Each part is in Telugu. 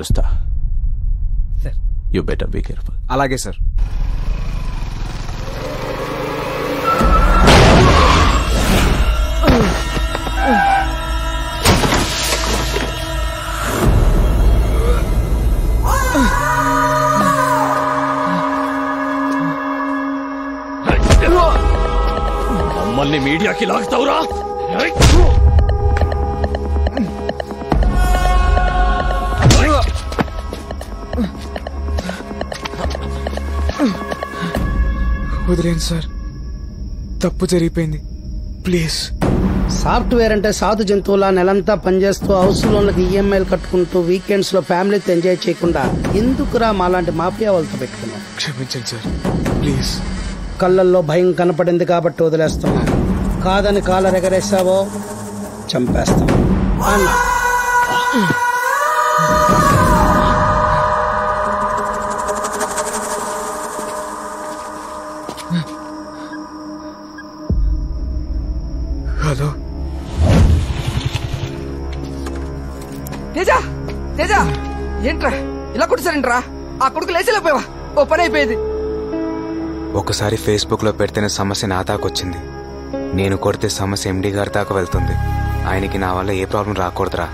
Sir you better be careful. అలాగే సార్. మమ్మల్ని మీడియాకి లాగుతావురా? వదిలేండి సార్, తప్పు జరిగిపోయింది, ప్లీజ్. సాఫ్ట్వేర్ అంటే సాధు జంతువుల నెలంతా పనిచేస్తూ హౌస్ లోన్లకు ఈఎంఐలు కట్టుకుంటూ వీకెండ్స్ లో ఫ్యామిలీతో ఎంజాయ్ చేయకుండా ఎందుకురా మాలాంటి మాఫియా వాళ్ళతో పెట్టుకున్నాం? క్షమించండి సార్, ప్లీజ్. కళ్ళల్లో భయం కనపడింది కాబట్టి వదిలేస్తున్నాం. కాదని కాలర్ ఎగరేసావో చంపేస్తాం అన్న. హలో తేజా, తేజా ఏంట్రా ఇలా కొట్టిసారంట్రా? ఆ కొడుకు లేచేలేపోయావా? ఓ పని అయిపోయేది. ఒకసారి ఫేస్బుక్ లో పెడితేనే సమస్య నా దాకొచ్చింది. నేను కొడితే సమస్య ఎండి గారి దాకా వెళ్తుంది. ఆయనకి నా వల్ల ఏ ప్రాబ్లం రాకూడదురా.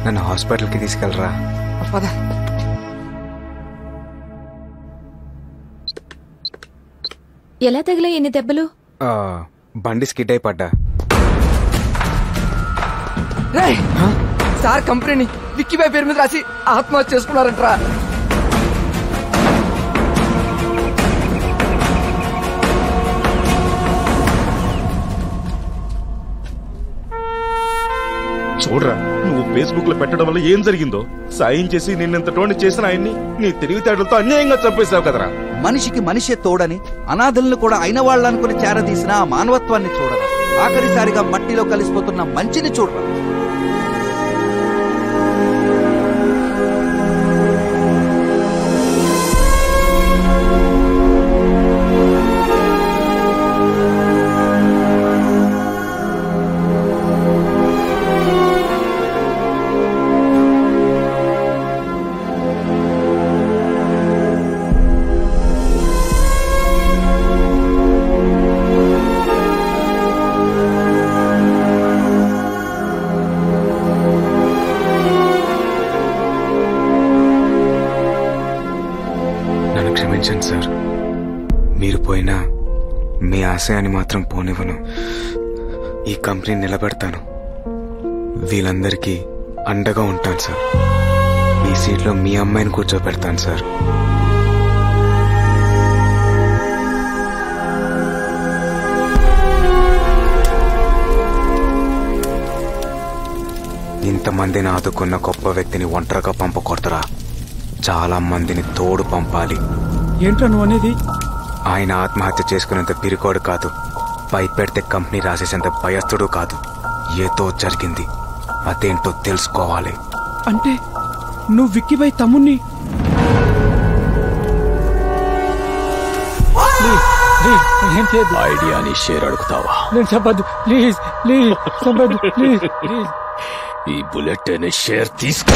నన్ను హాస్పిటల్కి తీసుకెళ్ళరా. పద. ఎలా తగిలా ఎన్ని దెబ్బలు? బండి స్కిడ్ అయి పడ్డా. సార్ కంపెనీని విక్కీబాయ్ పేరు మీద రాసి ఆత్మహత్య చేసుకున్నారంట్రా. చూడరా, నువ్వు ఫేస్బుక్ లో పెట్టడం వల్ల ఏం జరిగిందో. సాయం చేసి నిన్నెంతటోని చేసిన ఆయన్ని నీ తెలివితేటలతో అన్యాయంగా చంపేశావు కదరా. మనిషికి మనిషే తోడని అనాథలను కూడా అయిన వాళ్ళనుకుని చేరదీసిన ఆ మానవత్వాన్ని చూడరా. ఆఖరిసారిగా మట్టిలో కలిసిపోతున్న మంచిని చూడరా. క్షమించండి సార్. మీరు పోయినా మీ ఆశయాన్ని మాత్రం పోనివ్వను. ఈ కంపెనీ నిలబెడతాను. వీళ్ళందరికీ అండగా ఉంటాను సార్. మీ సీట్లో మీ అమ్మాయిని కూర్చోబెడతాను సార్. ఇంతమందిని ఆదుకున్న గొప్ప వ్యక్తిని ఒంటరిగా పంపకూడదురా. చాలా మందిని తోడు పంపాలి. ఏంటో నువ్వు అనేది? ఆయన ఆత్మహత్య చేసుకునేంత పిరికోడు కాదు. భయపెడితే కంపెనీ రాసేసేంత భయస్థుడు కాదు. ఏదో జరిగింది, అదేంటో తెలుసుకోవాలి. అంటే నువ్వు విక్కీబాయ్ తమ్ముణ్ణి? ఐడియాని షేర్ అడుగుతావా? నేను చెప్పద్దు, ప్లీజ్ ప్లీజ్ చెప్పద్దు, ప్లీజ్ ప్లీజ్. ఈ బుల్లెట్ అనే షేర్ తీసుకో.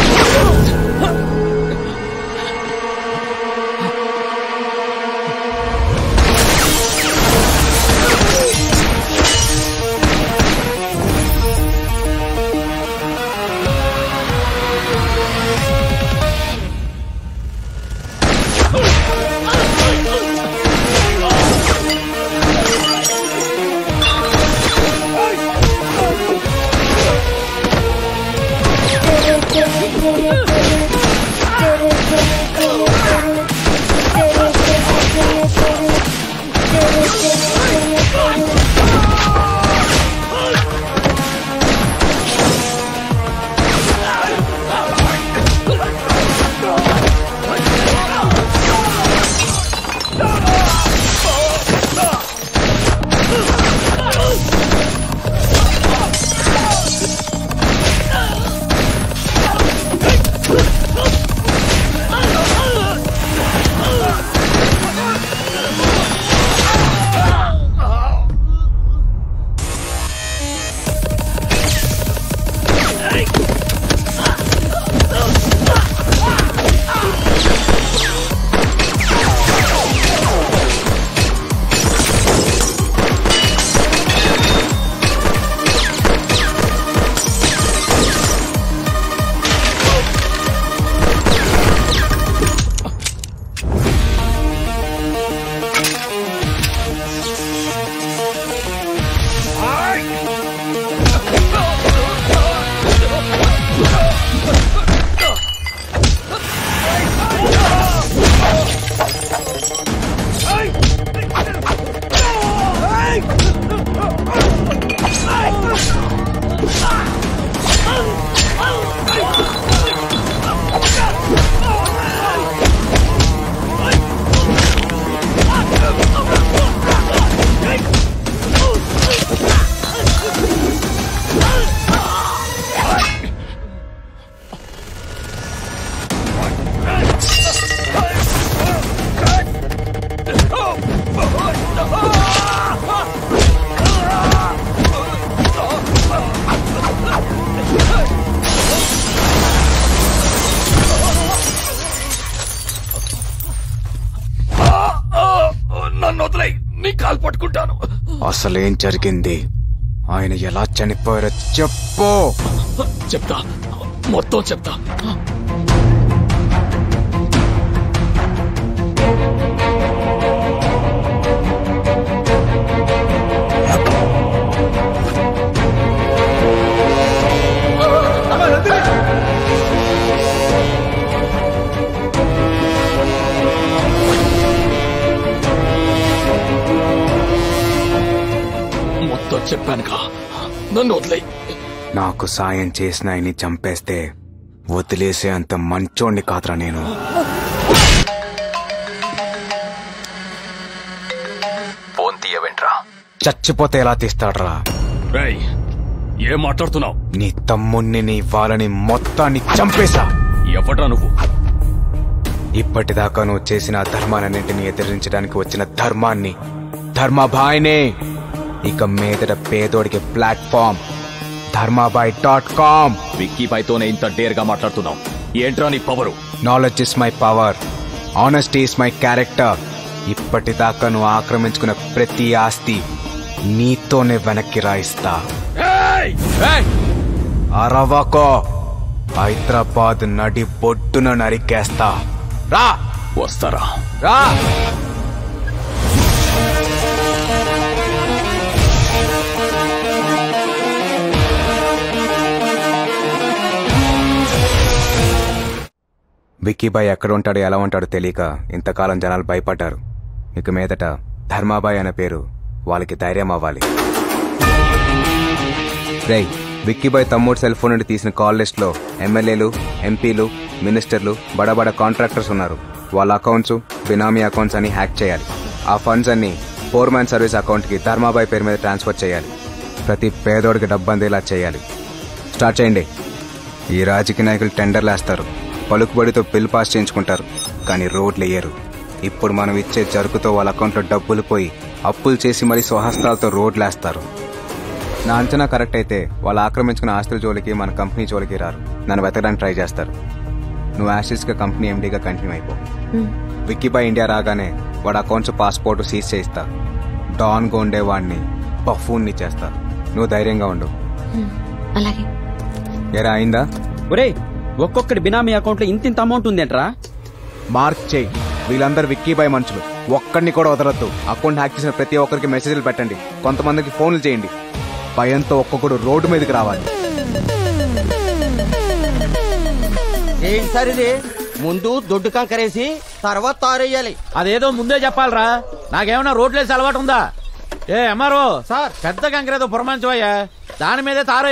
అసలేం జరిగింది? ఆయన ఎలా చనిపోయారో చెప్పు. చెప్తా, మొత్తం చెప్తా. మొత్తం చెప్పానుగా, నన్ను వదిలే. నాకు సాయం చేసిన ఆయన్ని చంపేస్తే వదిలేసే అంత మంచోణ్ణి కాదురా నేను. ఫోన్ తీయవేంట్రా? చచ్చిపోతే ఎలా తీస్తాడ్రా? రేయ్, ఏం మాట్లాడుతున్నావు? నీ తమ్ముణ్ణి, నీ వాళ్ళని మొత్తాన్ని చంపేశా. ఎవడ్రా నువ్వు? ఇప్పటిదాకా నువ్వు చేసిన ధర్మాలన్నింటినీ ఎదిరించడానికి వచ్చిన ధర్మాన్ని, ధర్మాబాయినే. ఇక మీదట పేదోడికి ప్లాట్ఫామ్ ధర్మాబాయ్.com. విక్కీబాయ్తోనే ఇంత డేర్ గా మాట్లాడుతున్నావు. ఏంట్రా నీ power? Knowledge is my power, honesty is my character. ఇప్పటిదాకా నువ్వు ఆక్రమించుకున్న ప్రతి ఆస్తి నీతోనే వెనక్కి రాయిస్తా. అరవకో, హైదరాబాద్ నడి బొడ్డున నరికేస్తా. రా. వస్తారా? రా. విక్కీబాయ్ ఎక్కడ ఉంటాడో ఎలా ఉంటాడో తెలియక ఇంతకాలం జనాలు భయపడ్డారు. ఇక మీదట ధర్మాబాయ్ అనే పేరు వాళ్ళకి ధైర్యం అవ్వాలి. రేయ్, విక్కీబాయ్ తమ్ముడు సెల్ ఫోన్ నుండి తీసిన కాల్ లిస్ట్ లో ఎమ్మెల్యేలు, ఎంపీలు, మినిస్టర్లు, బడబడ కాంట్రాక్టర్స్ ఉన్నారు. వాళ్ళ అకౌంట్స్ బినామీ అకౌంట్స్ అని హ్యాక్ చేయాలి. ఆ ఫండ్స్ అన్ని ఫోర్ మ్యాన్ సర్వీస్ అకౌంట్ కి ధర్మాబాయ్ పేరు మీద ట్రాన్స్ఫర్ చేయాలి. ప్రతి పేదోడికి డబ్బు అందేలా చేయాలి. స్టార్ట్ చేయండి. ఈ రాజకీయ నాయకులు టెండర్లు వేస్తారు, పలుకుబడితో బిల్ పాస్ చేయించుకుంటారు, కానీ రోడ్లు వేయరు. ఇప్పుడు మనం ఇచ్చే జరుకుతో వాళ్ళ అకౌంట్లో డబ్బులు పోయి అప్పులు చేసి మరీ స్వహస్తాలతో రోడ్లు వేస్తారు. నా అంచనా కరెక్ట్ అయితే వాళ్ళు ఆక్రమించుకున్న ఆస్తుల జోలికి మన కంపెనీ జోలికి రారు. నన్ను వెతకడానికి ట్రై చేస్తారు. నువ్వు యాషిస్గా కంపెనీ ఎండీగా కంటిన్యూ అయిపో. విక్కీబాయ్ ఇండియా రాగానే వాడు అకౌంట్స్, పాస్పోర్ట్ సీజ్ చేయిస్తా. డాన్ గా ఉండేవాడిని బఫూన్ని చేస్తా. నువ్వు ధైర్యంగా ఉండు. అలాగే. ఎరా అయిందా? ఒరేయ్, ఒక్కొక్కటి బినామీ అకౌంట్ లో ఇంత అమౌంట్ ఉందేంట్రా? మార్క్ చేయి. వీళ్ళందరూ విక్కీబాయ్ మనుషులు, ఒక్కడిని కూడా వదలొద్దు. అకౌంట్ హ్యాక్ చేసిన ప్రతి ఒక్కరికి మెసేజ్లు పెట్టండి, కొంతమందికి ఫోన్లు చేయండి. భయంతో ఒక్కొక్కడు రోడ్డు మీదకి రావాలి. ఏంటి సార్ ఇది? ముందు దొడ్డు కంకరేసి తర్వాత తారేయాలి. అదేదో ముందే చెప్పాలరా. నాకేమన్నా రోడ్లేసి అలవాటు ఉందా? ఏ ఎంఆర్ఓ సార్, పెద్ద కంకరేదో పురమాంచవయ్యా, దాని మీదే తారయ్య.